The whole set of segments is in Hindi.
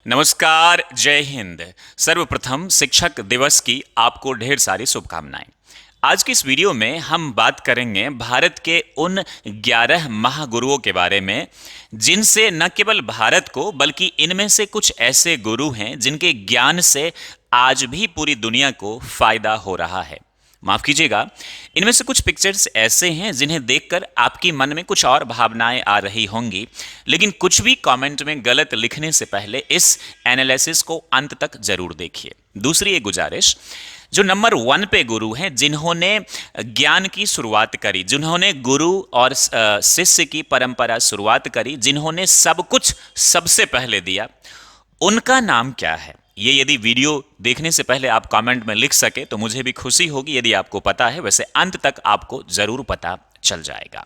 नमस्कार, जय हिंद। सर्वप्रथम शिक्षक दिवस की आपको ढेर सारी शुभकामनाएं। आज की इस वीडियो में हम बात करेंगे भारत के उन 11 महागुरुओं के बारे में जिनसे न केवल भारत को बल्कि इनमें से कुछ ऐसे गुरु हैं जिनके ज्ञान से आज भी पूरी दुनिया को फायदा हो रहा है। माफ कीजिएगा, इनमें से कुछ पिक्चर्स ऐसे हैं जिन्हें देखकर आपकी मन में कुछ और भावनाएं आ रही होंगी, लेकिन कुछ भी कमेंट में गलत लिखने से पहले इस एनालिसिस को अंत तक जरूर देखिए। दूसरी एक गुजारिश, जो नंबर 1 पे गुरु हैं, जिन्होंने ज्ञान की शुरुआत करी, जिन्होंने गुरु और शिष्य की परंपरा शुरुआत करी, जिन्होंने सब कुछ सबसे पहले दिया, उनका नाम क्या है? ये यदि वीडियो देखने से पहले आप कमेंट में लिख सके तो मुझे भी खुशी होगी। यदि आपको पता है, वैसे अंत तक आपको जरूर पता चल जाएगा।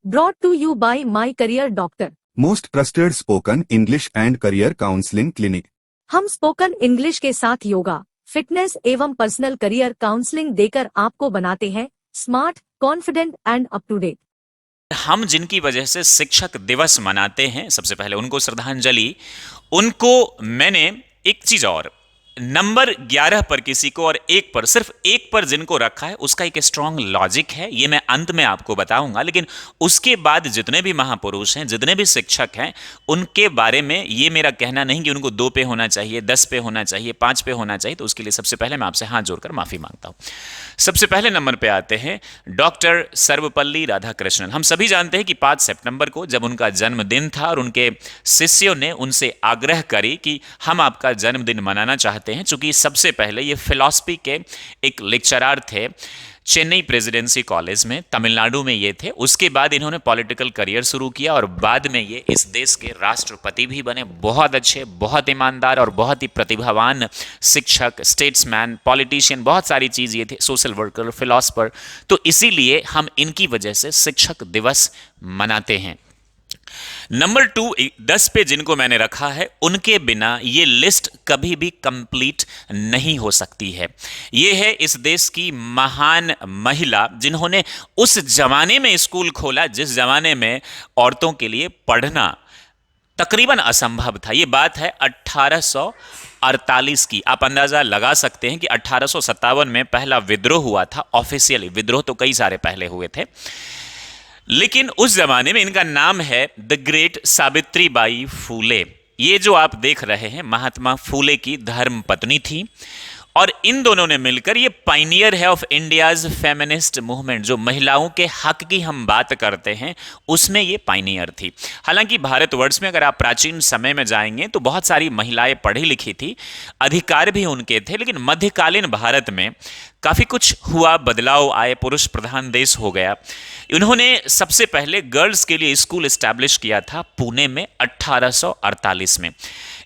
Brought to you by My Career Doctor। Most trusted spoken English and career counselling clinic. हम स्पोकन इंग्लिश के साथ योगा, फिटनेस एवं पर्सनल करियर काउंसलिंग देकर आपको बनाते हैं smart, confident and up to date. हम जिनकी वजह से शिक्षक दिवस मनाते हैं, सबसे पहले उनको श्रद्धांजलि। उनको मैंने एक चीज और, नंबर 11 पर किसी को और एक पर, सिर्फ एक पर जिनको रखा है, उसका एक स्ट्रांग लॉजिक है। ये मैं अंत में आपको बताऊंगा, लेकिन उसके बाद जितने भी महापुरुष हैं, जितने भी शिक्षक हैं, उनके बारे में ये मेरा कहना नहीं कि उनको 2 पे होना चाहिए, 10 पे होना चाहिए, 5 पे होना चाहिए। तो उसके लिए सबसे पहले मैं आपसे हाथ जोड़कर माफी मांगता हूं। सबसे पहले नंबर पे आते हैं डॉक्टर सर्वपल्ली राधाकृष्णन। हम सभी जानते हैं कि 5 सितंबर को जब उनका जन्मदिन था और उनके शिष्यों ने उनसे आग्रह करी कि हम आपका जन्मदिन मनाना चाहते हैं। चूंकि सबसे पहले ये फिलॉसफी के एक लेक्चरर थे चेन्नई प्रेसिडेंसी कॉलेज में, तमिलनाडु में ये थे। उसके बाद इन्होंने पॉलिटिकल करियर शुरू किया और बाद में ये इस देश के राष्ट्रपति भी बने। बहुत अच्छे, बहुत ईमानदार और बहुत ही प्रतिभावान शिक्षक, स्टेट्समैन, पॉलिटिशियन, बहुत सारी चीज़ ये थे, सोशल वर्कर, फिलॉसफर। तो इसीलिए हम इनकी वजह से शिक्षक दिवस मनाते हैं। नंबर 2, 10 पे जिनको मैंने रखा है, उनके बिना ये लिस्ट कभी भी कंप्लीट नहीं हो सकती है। ये है इस देश की महान महिला जिन्होंने उस जमाने में स्कूल खोला जिस जमाने में औरतों के लिए पढ़ना तकरीबन असंभव था। ये बात है 1848 की। आप अंदाजा लगा सकते हैं कि 1857 में पहला विद्रोह हुआ था। ऑफिशियली विद्रोह तो कई सारे पहले हुए थे, लेकिन उस जमाने में इनका नाम है द ग्रेट सावित्रीबाई फूले। ये जो आप देख रहे हैं महात्मा फूले की धर्म पत्नी थी और इन दोनों ने मिलकर, ये पाइनियर है ऑफ इंडियाज फेमिनिस्ट मूवमेंट। जो महिलाओं के हक की हम बात करते हैं उसमें ये पाइनियर थी। हालांकि भारतवर्ष में अगर आप प्राचीन समय में जाएंगे तो बहुत सारी महिलाएं पढ़ी लिखी थी, अधिकार भी उनके थे, लेकिन मध्यकालीन भारत में काफी कुछ हुआ, बदलाव आए, पुरुष प्रधान देश हो गया। उन्होंने सबसे पहले गर्ल्स के लिए स्कूल एस्टैब्लिश किया था पुणे में 1848 में।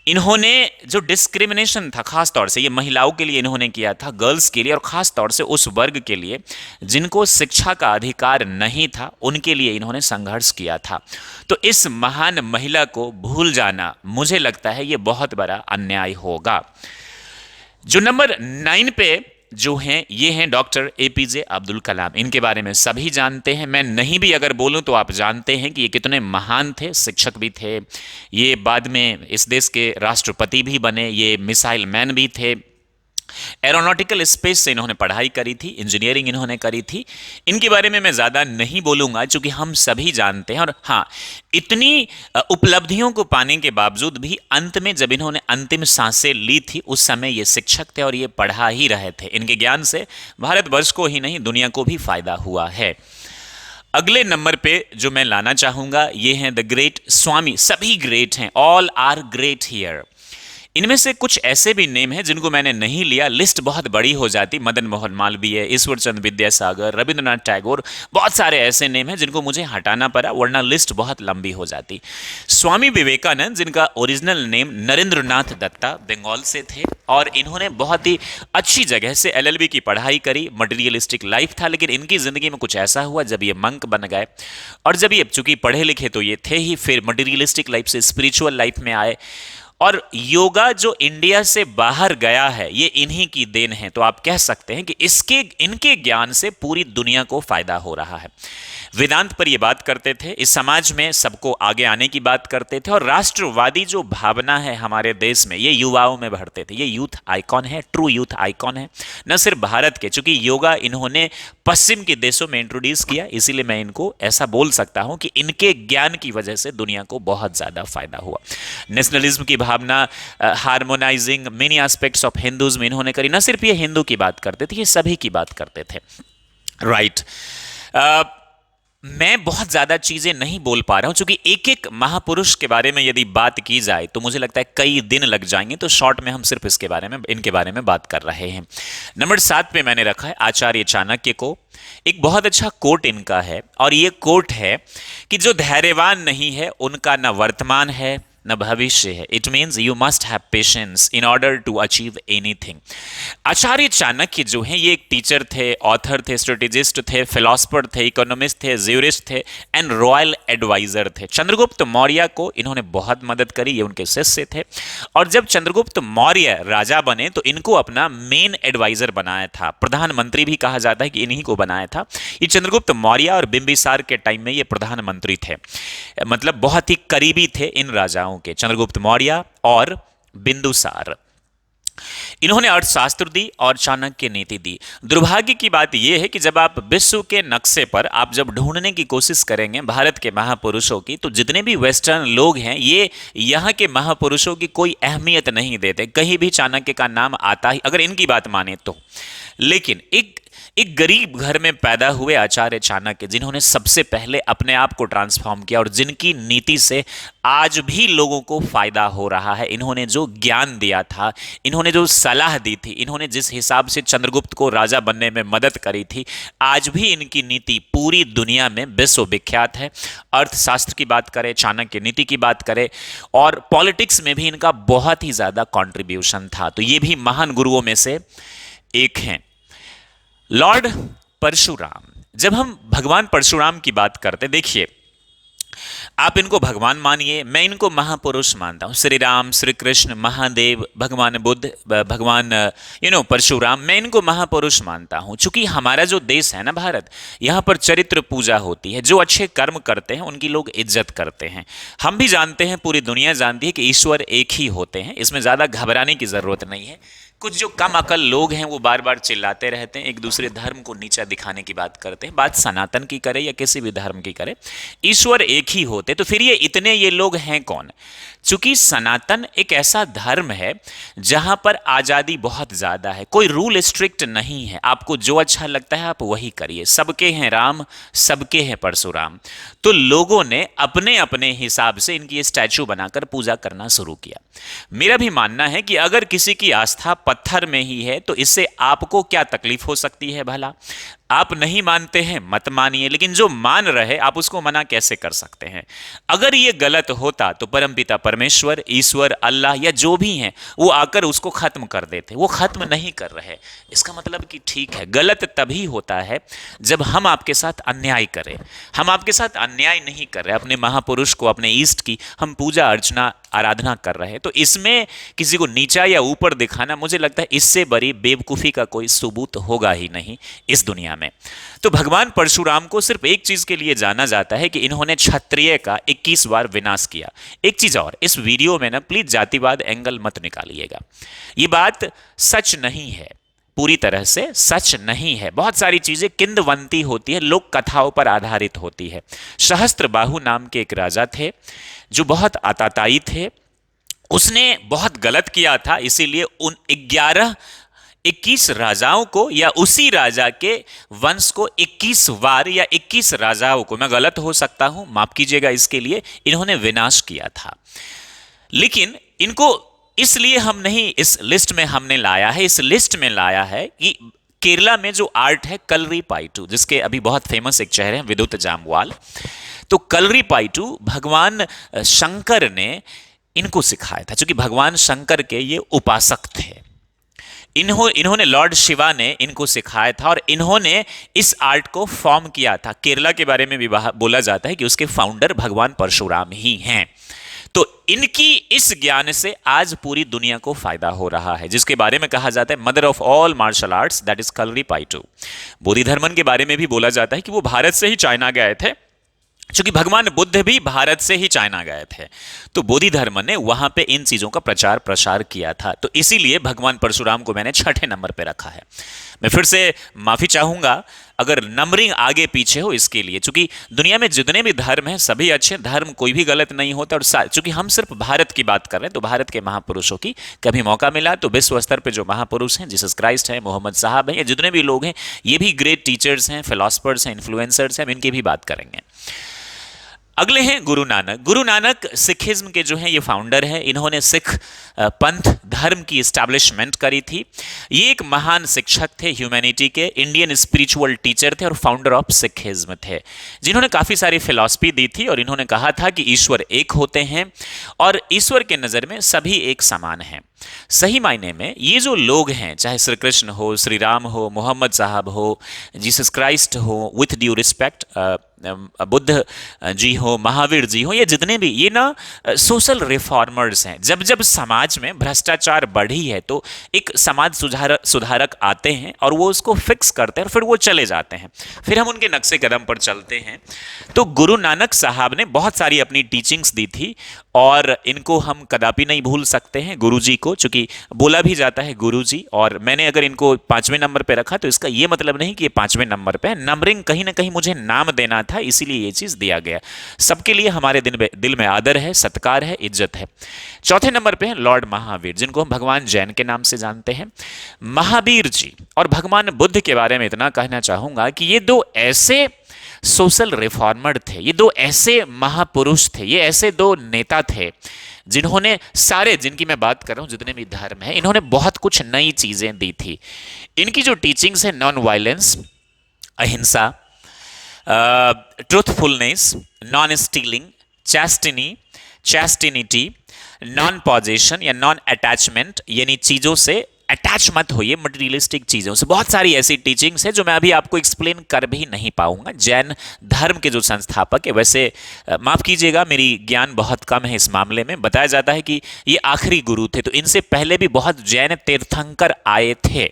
इन्होंने जो डिस्क्रिमिनेशन था, खास तौर से ये महिलाओं के लिए इन्होंने किया था, गर्ल्स के लिए, और खास तौर से उस वर्ग के लिए जिनको शिक्षा का अधिकार नहीं था, उनके लिए इन्होंने संघर्ष किया था। तो इस महान महिला को भूल जाना, मुझे लगता है ये बहुत बड़ा अन्याय होगा। जो नंबर 9 पे जो हैं, ये हैं डॉक्टर एपीजे अब्दुल कलाम। इनके बारे में सभी जानते हैं, मैं नहीं भी अगर बोलूं तो आप जानते हैं कि ये कितने महान थे, शिक्षक भी थे, ये बाद में इस देश के राष्ट्रपति भी बने, ये मिसाइल मैन भी थे। एरोनॉटिकल स्पेस से इन्होंने पढ़ाई करी थी, इंजीनियरिंग इन्होंने करी थी। इनके बारे में मैं ज़्यादा नहीं बोलूँगा क्योंकि हम सभी जानते हैं। और हाँ, इतनी उपलब्धियों को पाने के बावजूद भी अंत में जब इन्होंने अंतिम सांसें ली थी, उस समय ये शिक्षक थे और ये पढ़ा ही रहे थे। इनके ज्ञान से भारतवर्ष को ही नहीं, दुनिया को भी फायदा हुआ है। अगले नंबर पे जो मैं लाना चाहूँगा, ये हैं द ग्रेट स्वामी। सभी ग्रेट हैं, ऑल आर ग्रेट हियर। इनमें से कुछ ऐसे भी नेम हैं जिनको मैंने नहीं लिया, लिस्ट बहुत बड़ी हो जाती। मदन मोहन मालवीय, ईश्वर चंद्र विद्यासागर, रविंद्रनाथ टैगोर, बहुत सारे ऐसे नेम हैं जिनको मुझे हटाना पड़ा, वरना लिस्ट बहुत लंबी हो जाती। स्वामी विवेकानंद, जिनका ओरिजिनल नेम नरेंद्रनाथ दत्ता, बंगाल से थे और इन्होंने बहुत ही अच्छी जगह से एलएलबी की पढ़ाई करी। मटेरियलिस्टिक लाइफ था, लेकिन इनकी जिंदगी में कुछ ऐसा हुआ जब ये मंक बन गए, और जब ये चूंकि पढ़े लिखे तो ये थे ही, फिर मटेरियलिस्टिक लाइफ से स्पिरिचुअल लाइफ में आए। और योगा जो इंडिया से बाहर गया है, ये इन्हीं की देन है। तो आप कह सकते हैं कि इनके ज्ञान से पूरी दुनिया को फायदा हो रहा है। वेदांत पर ये बात करते थे, इस समाज में सबको आगे आने की बात करते थे, और राष्ट्रवादी जो भावना है हमारे देश में ये युवाओं में भरते थे। ये यूथ आइकॉन है, ट्रू यूथ आइकॉन है, न सिर्फ भारत के, चूंकि योगा इन्होंने पश्चिम के देशों में इंट्रोड्यूस किया, इसीलिए मैं इनको ऐसा बोल सकता हूं कि इनके ज्ञान की वजह से दुनिया को बहुत ज्यादा फायदा हुआ। नेशनलिज्म की भावना, harmonizing many aspects of Hinduism इन्होंने करी। न सिर्फ ये हिंदू की बात करते थे, ये सभी की बात करते थे। राइट मैं बहुत ज्यादा चीजें नहीं बोल पा रहा हूं, क्योंकि एक एक महापुरुष के बारे में यदि बात की जाए तो मुझे लगता है कई दिन लग जाएंगे, तो शॉर्ट में हम सिर्फ इनके बारे में बात कर रहे हैं। नंबर 7 पे मैंने रखा है आचार्य चाणक्य को। एक बहुत अच्छा कोट इनका है, और ये कोट है कि जो धैर्यवान नहीं है उनका न वर्तमान है न भविष्य है। It means you must have patience in order to achieve anything. Acharya Chanakya जो हैं ये एक टीचर थे, ऑथर थे, स्ट्रेटेजिस्ट थे, फिलोसफर थे, इकोनॉमिस्ट थे, ज्यूरिस्ट थे एंड रॉयल एडवाइजर थे। चंद्रगुप्त मौर्य को इन्होंने बहुत मदद करी, ये उनके शिष्य थे, और जब चंद्रगुप्त मौर्य राजा बने तो इनको अपना मेन एडवाइजर बनाया था। प्रधानमंत्री भी कहा जाता है कि इन्हीं को बनाया था। ये चंद्रगुप्त मौर्य और बिंबिसार के टाइम में ये प्रधानमंत्री थे, मतलब बहुत ही करीबी थे इन राजाओं के, चंद्रगुप्त मौर्य और बिंदुसार। इन्होंने अर्थशास्त्र दी और चाणक्य नीति दी। दुर्भाग्य की बात यह है कि जब आप विश्व के नक्शे पर आप जब ढूंढने की कोशिश करेंगे भारत के महापुरुषों की, तो जितने भी वेस्टर्न लोग हैं ये यहाँ के महापुरुषों की कोई अहमियत नहीं देते। कहीं भी चाणक्य का नाम आता ही, अगर इनकी बात माने तो। लेकिन एक गरीब घर में पैदा हुए आचार्य चाणक्य, जिन्होंने सबसे पहले अपने आप को ट्रांसफॉर्म किया और जिनकी नीति से आज भी लोगों को फायदा हो रहा है। इन्होंने जो ज्ञान दिया था, इन्होंने जो सलाह दी थी, इन्होंने जिस हिसाब से चंद्रगुप्त को राजा बनने में मदद करी थी, आज भी इनकी नीति पूरी दुनिया में विश्वविख्यात है। अर्थशास्त्र की बात करें, चाणक्य नीति की बात करें, और पॉलिटिक्स में भी इनका बहुत ही ज्यादा कॉन्ट्रीब्यूशन था। तो ये भी महान गुरुओं में से एक हैं। लॉर्ड परशुराम, जब हम भगवान परशुराम की बात करते, देखिए आप इनको भगवान मानिए, मैं इनको महापुरुष मानता हूं। श्री राम, श्री कृष्ण, महादेव, भगवान बुद्ध, भगवान परशुराम, मैं इनको महापुरुष मानता हूं। चूंकि हमारा जो देश है ना भारत, यहां पर चरित्र पूजा होती है। जो अच्छे कर्म करते हैं उनकी लोग इज्जत करते हैं। हम भी जानते हैं, पूरी दुनिया जानती है कि ईश्वर एक ही होते हैं, इसमें ज्यादा घबराने की जरूरत नहीं है। कुछ जो कम अकल लोग हैं वो बार बार चिल्लाते रहते हैं, एक दूसरे धर्म को नीचा दिखाने की बात करते हैं। बात सनातन की करे या किसी भी धर्म की करे, ईश्वर एक ही होते। तो फिर ये लोग हैं कौन? चूंकि सनातन एक ऐसा धर्म है जहां पर आजादी बहुत ज्यादा है, कोई रूल स्ट्रिक्ट नहीं है, आपको जो अच्छा लगता है आप वही करिए। सबके हैं राम, सबके हैं परशुराम। तो लोगों ने अपने अपने हिसाब से इनकी स्टैचू बनाकर पूजा करना शुरू किया। मेरा भी मानना है कि अगर किसी की आस्था पत्थर में ही है तो इससे आपको क्या तकलीफ हो सकती है भला? आप नहीं मानते हैं मत मानिए, लेकिन जो मान रहे आप उसको मना कैसे कर सकते हैं? अगर ये गलत होता तो परमपिता परमेश्वर, ईश्वर, अल्लाह या जो भी हैं वो आकर उसको खत्म कर देते। वो खत्म नहीं कर रहे, इसका मतलब कि ठीक है। गलत तभी होता है जब हम आपके साथ अन्याय करें। हम आपके साथ अन्याय नहीं कर रहे, अपने महापुरुष को, अपने ईष्ट की हम पूजा अर्चना आराधना कर रहे हैं। तो इसमें किसी को नीचा या ऊपर दिखाना, मुझे लगता है इससे बड़ी बेवकूफी का कोई सबूत होगा ही नहीं इस दुनिया में। तो भगवान परशुराम को सिर्फ एक चीज के लिए जाना जाता है कि इन्होंने क्षत्रिय का 21 बार विनाश किया। एक चीज और, इस वीडियो में ना प्लीज जातिवाद एंगल मत निकालिएगा। ये बात सच नहीं है, पूरी तरह से सच नहीं है। बहुत सारी चीजें किंवदंती होती है, लोक कथाओं पर आधारित होती है। सहस्त्रबाहु नाम के एक राजा थे जो बहुत आताताई थे। उसने बहुत गलत किया था, इसीलिए उन 21 राजाओं को या उसी राजा के वंश को 21 बार या 21 राजाओं को, मैं गलत हो सकता हूं माफ कीजिएगा इसके लिए, इन्होंने विनाश किया था। लेकिन इनको इसलिए हम नहीं इस लिस्ट में हमने लाया है, इस लिस्ट में लाया है कि केरला में जो आर्ट है कलरी पाइटू, जिसके अभी बहुत फेमस एक चेहरे हैं विद्युत जामवाल, तो कलरी पाइटू भगवान शंकर ने इनको सिखाया था, क्योंकि भगवान शंकर के ये उपासक थे। इन्होंने लॉर्ड शिवा ने इनको सिखाया था और इन्होंने इस आर्ट को फॉर्म किया था। केरला के बारे में भी बोला जाता है कि उसके फाउंडर भगवान परशुराम ही हैं। तो इनकी इस ज्ञान से आज पूरी दुनिया को फायदा हो रहा है, जिसके बारे में कहा जाता है mother of all martial arts, that is Kalaripayattu. Bodhidharma के बारे में भी बोला जाता है कि वो भारत से ही चाइना गए थे, क्योंकि भगवान बुद्ध भी भारत से ही चाइना गए थे। तो बोधिधर्म ने वहां पे इन चीजों का प्रचार प्रसार किया था, तो इसीलिए भगवान परशुराम को मैंने 6ठे नंबर पे रखा है। मैं फिर से माफी चाहूंगा अगर नंबरिंग आगे पीछे हो इसके लिए, क्योंकि दुनिया में जितने भी धर्म हैं सभी अच्छे धर्म, कोई भी गलत नहीं होता। और चूंकि हम सिर्फ भारत की बात कर रहे हैं, तो भारत के महापुरुषों की कभी मौका मिला तो विश्व स्तर पे जो महापुरुष हैं, जीसस क्राइस्ट हैं, मोहम्मद साहब हैं, या जितने भी लोग हैं, ये भी ग्रेट टीचर्स हैं, फिलोसफर्स हैं, इन्फ्लुएंसर्स हैं, हम इनकी भी बात करेंगे। अगले हैं गुरु नानक। गुरु नानक सिखिज्म के जो हैं ये फाउंडर हैं। इन्होंने सिख पंथ धर्म की इस्टेब्लिशमेंट करी थी। ये एक महान शिक्षक थे ह्यूमैनिटी के, इंडियन स्पिरिचुअल टीचर थे और फाउंडर ऑफ सिखिज्म थे, जिन्होंने काफ़ी सारी फिलॉसफी दी थी। और इन्होंने कहा था कि ईश्वर एक होते हैं और ईश्वर के नज़र में सभी एक समान हैं। सही मायने में ये जो लोग हैं, चाहे श्री कृष्ण हो, श्री राम हो, मोहम्मद साहब हो, जीसस क्राइस्ट हो, with due respect Buddha ji हो, महावीर जी हो, ये जितने भी ये ना सोशल रिफॉर्मर्स हैं। जब जब समाज में भ्रष्टाचार बढ़ी है तो एक समाज सुधारक आते हैं और वो उसको फिक्स करते हैं और फिर वो चले जाते हैं, फिर हम उनके नक्शे कदम पर चलते हैं। तो गुरु नानक साहब ने बहुत सारी अपनी टीचिंग्स दी थी और इनको हम कदापि नहीं भूल सकते हैं, गुरु जी को, चूंकि बोला भी जाता है गुरु जी। और मैंने अगर इनको 5वें नंबर पे रखा तो इसका ये मतलब नहीं कि ये 5वें नंबर पे है, नंबरिंग कहीं ना कहीं मुझे नाम देना था, इसीलिए ये चीज दिया गया। सबके लिए हमारे दिल में आदर है, सत्कार है, इज्जत है। चौथे नंबर पे है लॉर्ड महावीर, जिनको हम भगवान जैन के नाम से जानते हैं। महावीर जी और भगवान बुद्ध के बारे में इतना कहना चाहूंगा कि ये दो ऐसे सोशल रिफॉर्मर थे, ये दो ऐसे महापुरुष थे, ये ऐसे दो नेता थे जिन्होंने सारे, जिनकी मैं बात कर रहा हूं, जितने भी धर्म हैं, इन्होंने बहुत कुछ नई चीजें दी थी। इनकी जो टीचिंग्स है, नॉन वायलेंस, अहिंसा, ट्रूथफुलनेस, नॉन स्टीलिंग, चैस्टिनिटी, नॉन पॉजेशन या नॉन अटैचमेंट, यानी चीजों से अटैच मत होइए, मटेरियलिस्टिक चीजों से। बहुत सारी ऐसी टीचिंग्स है जो मैं अभी आपको एक्सप्लेन कर भी नहीं पाऊंगा। जैन धर्म के जो संस्थापक है, वैसे माफ कीजिएगा मेरी ज्ञान बहुत कम है इस मामले में, बताया जाता है कि ये आखिरी गुरु थे, तो इनसे पहले भी बहुत जैन तीर्थंकर आए थे।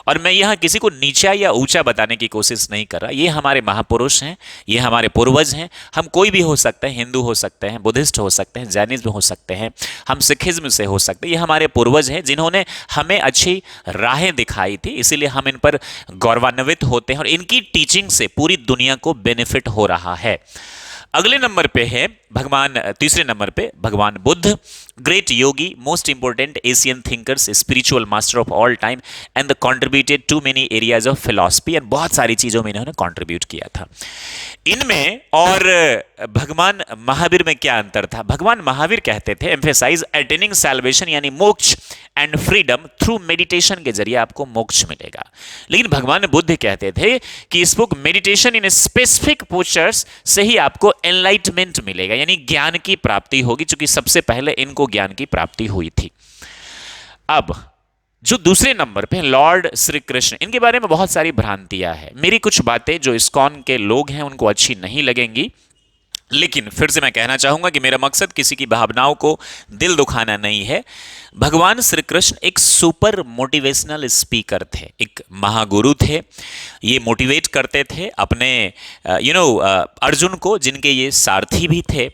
और मैं यहाँ किसी को नीचा या ऊंचा बताने की कोशिश नहीं कर रहा, ये हमारे महापुरुष हैं, ये हमारे पूर्वज हैं। हम कोई भी हो सकते हैं, हिंदू हो सकते हैं, बुद्धिस्ट हो सकते हैं, जैनिज्म हो सकते हैं, हम सिखिज्म से हो सकते हैं। ये हमारे पूर्वज हैं जिन्होंने हमें अच्छी राहें दिखाई थी, इसीलिए हम इन पर गौरवान्वित होते हैं और इनकी टीचिंग से पूरी दुनिया को बेनिफिट हो रहा है। अगले नंबर पे है तीसरे नंबर पे भगवान Buddha, great yogi, most important Asian thinkers, spiritual master of all time and the contributed to many areas of philosophy, and बहुत सारी चीजों में इन्होंने कंट्रीब्यूट किया था। इनमें और भगवान महावीर में क्या अंतर था? भगवान महावीर कहते थे एम्फेसाइज अटेनिंग सैल्वेशन, यानी मोक्ष एंड फ्रीडम थ्रू मेडिटेशन के जरिए आपको मोक्ष मिलेगा। लेकिन भगवान बुद्ध कहते थे कि इस book meditation in specific postures से ही आपको एनलाइटमेंट मिलेगा, यानी ज्ञान की प्राप्ति होगी, क्योंकि सबसे पहले इनको ज्ञान की प्राप्ति हुई थी। अब जो दूसरे नंबर पे लॉर्ड श्री कृष्ण, इनके बारे में बहुत सारी भ्रांतियां हैं। मेरी कुछ बातें जो इस्कॉन के लोग हैं उनको अच्छी नहीं लगेंगी, लेकिन फिर से मैं कहना चाहूंगा कि मेरा मकसद किसी की भावनाओं को दिल दुखाना नहीं है। भगवान श्री कृष्ण एक सुपर मोटिवेशनल स्पीकर थे, एक महागुरु थे। ये मोटिवेट करते थे अपने अर्जुन को, जिनके ये सारथी भी थे।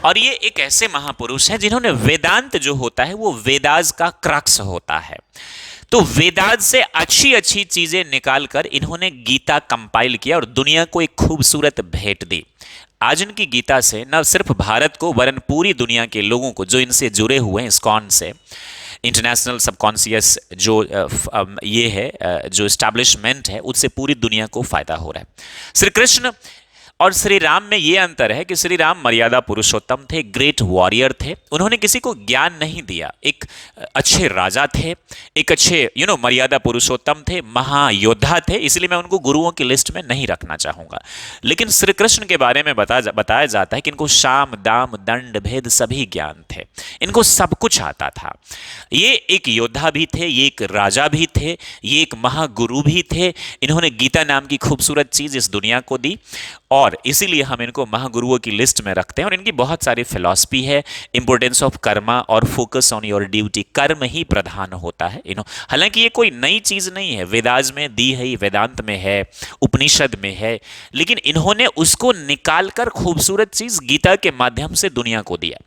और ये एक ऐसे महापुरुष हैं जिन्होंने वेदांत जो होता है वो वेदास का क्रक्स होता है, तो वेदांत से अच्छी अच्छी चीजें निकालकर इन्होंने गीता कंपाइल किया और दुनिया को एक खूबसूरत भेंट दी। आज इनकी गीता से न सिर्फ भारत को वरन पूरी दुनिया के लोगों को जो इनसे जुड़े हुए हैं इस्कॉन से, इंटरनेशनल सबकॉन्शियस जो ये है जो एस्टैब्लिशमेंट है, उससे पूरी दुनिया को फायदा हो रहा है। श्री कृष्ण और श्री राम में यह अंतर है कि श्री राम मर्यादा पुरुषोत्तम थे, ग्रेट वॉरियर थे। उन्होंने किसी को ज्ञान नहीं दिया, एक अच्छे राजा थे, एक अच्छे मर्यादा पुरुषोत्तम थे, महायोद्धा थे, इसलिए मैं उनको गुरुओं की लिस्ट में नहीं रखना चाहूंगा। लेकिन श्री कृष्ण के बारे में बताया जाता है कि इनको शाम दाम दंड भेद सभी ज्ञान थे, इनको सब कुछ आता था। ये एक योद्धा भी थे, ये एक राजा भी थे, ये एक महागुरु भी थे। इन्होंने गीता नाम की खूबसूरत चीज इस दुनिया को दी और इसीलिए हम इनको महागुरुओं की लिस्ट में रखते हैं। और इनकी बहुत सारी फिलॉसफी है, इंपोर्टेंस ऑफ कर्मा और फोकस ऑन योर ड्यूटी, कर्म ही प्रधान होता है। हालांकि ये कोई नई चीज नहीं है, वेदाज में दी है, वेदांत में है, उपनिषद में है, लेकिन इन्होंने उसको निकालकर खूबसूरत चीज गीता के माध्यम से दुनिया को दिया।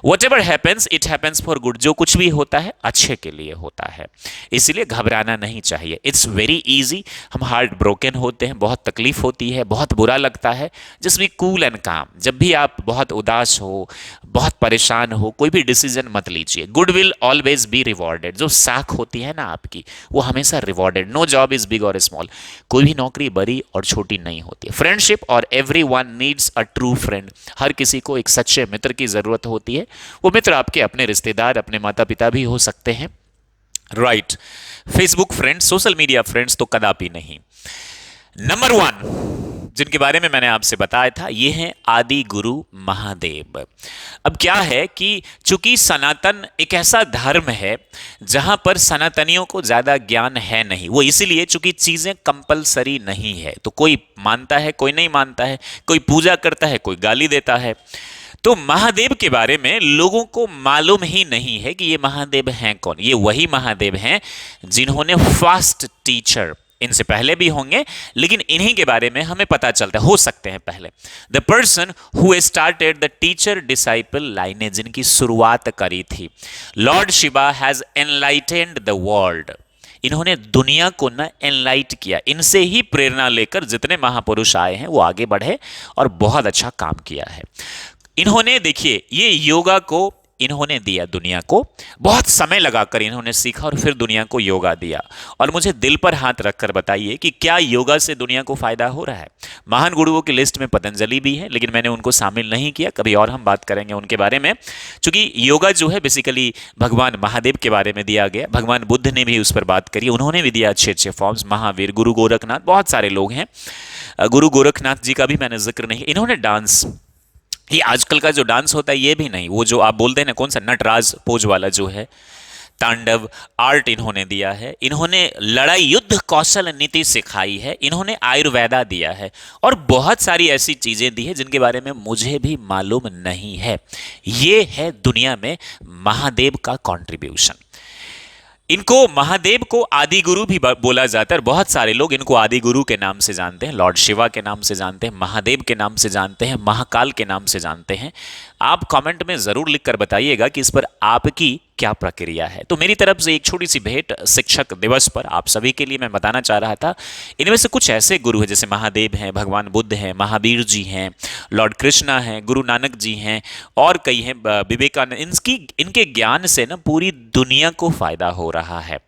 What ever happens it happens for good, जो कुछ भी होता है अच्छे के लिए होता है, इसलिए घबराना नहीं चाहिए। It's very easy. हम हार्ट ब्रोकन होते हैं, बहुत तकलीफ होती है, बहुत बुरा लगता है, जस्ट बी कूल एंड काम। जब भी आप बहुत उदास हो, बहुत परेशान हो, कोई भी डिसीजन मत लीजिए। Good will always be rewarded. जो साख होती है ना आपकी, वो हमेशा rewarded. No job is big और स्मॉल, कोई भी नौकरी बड़ी और छोटी नहीं होती है। फ्रेंडशिप और everyone needs a true friend, हर किसी को एक सच्चे मित्र की जरूरत होती है। वो मित्र आपके अपने रिश्तेदार, अपने माता पिता भी हो सकते हैं, right. Facebook friends, social media friends तो कदापि नहीं। नंबर 1 जिनके बारे में मैंने आपसे बताया था, ये हैं आदि गुरु महादेव। अब क्या है कि चूंकि सनातन एक ऐसा धर्म है जहां पर सनातनियों को ज्यादा ज्ञान है नहीं, वो इसीलिए चूंकि चीजें कंपलसरी नहीं है, तो कोई मानता है, कोई नहीं मानता है, कोई पूजा करता है, कोई गाली देता है। तो महादेव के बारे में लोगों को मालूम ही नहीं है कि ये महादेव हैं कौन। ये वही महादेव हैं जिन्होंने फास्ट टीचर, इनसे पहले भी होंगे लेकिन इन्हीं के बारे में हमें पता चलता है, हो सकते हैं पहले। The person who started the teacher disciple lineage, जिनकी शुरुआत करी थी। Lord Shiva has enlightened the world, इन्होंने दुनिया को ना एनलाइट किया। इनसे ही प्रेरणा लेकर जितने महापुरुष आए हैं वो आगे बढ़े और बहुत अच्छा काम किया है। इन्होंने देखिए, ये योगा को इन्होंने दिया दुनिया को, बहुत समय लगाकर इन्होंने सीखा और फिर दुनिया को योगा दिया। और मुझे दिल पर हाथ रखकर बताइए कि क्या योगा से दुनिया को फायदा हो रहा है? महान गुरुओं की लिस्ट में पतंजलि भी है, लेकिन मैंने उनको शामिल नहीं किया, कभी और हम बात करेंगे उनके बारे में। क्योंकि योगा जो है बेसिकली भगवान महादेव के बारे में दिया गया, भगवान बुद्ध ने भी उस पर बात करी, उन्होंने भी दिया अच्छे अच्छे फॉर्म्स, महावीर, गुरु गोरखनाथ, बहुत सारे लोग हैं। गुरु गोरखनाथ जी का भी मैंने जिक्र नहीं। इन्होंने डांस, ये आजकल का जो डांस होता है ये भी नहीं, वो जो आप बोलते हैं ना, कौन सा नटराज पोज वाला जो है, तांडव आर्ट इन्होंने दिया है। इन्होंने लड़ाई युद्ध कौशल नीति सिखाई है, इन्होंने आयुर्वेदा दिया है और बहुत सारी ऐसी चीजें दी है जिनके बारे में मुझे भी मालूम नहीं है। ये है दुनिया में महादेव का कंट्रीब्यूशन। इनको, महादेव को आदि गुरु भी बोला जाता है और बहुत सारे लोग इनको आदि गुरु के नाम से जानते हैं, लॉर्ड शिवा के नाम से जानते हैं, महादेव के नाम से जानते हैं, महाकाल के नाम से जानते हैं। आप कमेंट में जरूर लिखकर बताइएगा कि इस पर आपकी क्या प्रक्रिया है। तो मेरी तरफ से एक छोटी सी भेंट शिक्षक दिवस पर आप सभी के लिए मैं बताना चाह रहा था। इनमें से कुछ ऐसे गुरु हैं जैसे महादेव हैं, भगवान बुद्ध हैं, महावीर जी हैं, लॉर्ड कृष्णा हैं, गुरु नानक जी हैं और कई हैं, विवेकानंद। इनके ज्ञान से ना पूरी दुनिया को फायदा हो रहा है,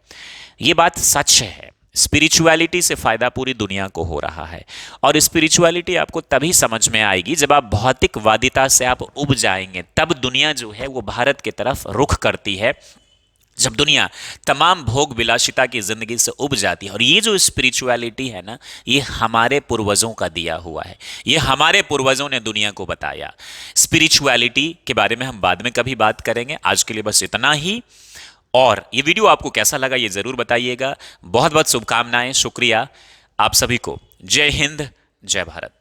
ये बात सच है। स्पिरिचुअलिटी से फायदा पूरी दुनिया को हो रहा है और स्पिरिचुअलिटी आपको तभी समझ में आएगी जब आप भौतिकवादिता से आप उब जाएंगे, तब दुनिया जो है वो भारत की तरफ रुख करती है। जब दुनिया तमाम भोग विलासिता की जिंदगी से उब जाती है। और ये जो स्पिरिचुअलिटी है ना, ये हमारे पूर्वजों का दिया हुआ है, ये हमारे पूर्वजों ने दुनिया को बताया। स्पिरिचुअलिटी के बारे में हम बाद में कभी बात करेंगे, आज के लिए बस इतना ही। और ये वीडियो आपको कैसा लगा ये जरूर बताइएगा। बहुत बहुत शुभकामनाएं, शुक्रिया आप सभी को। जय हिंद, जय भारत।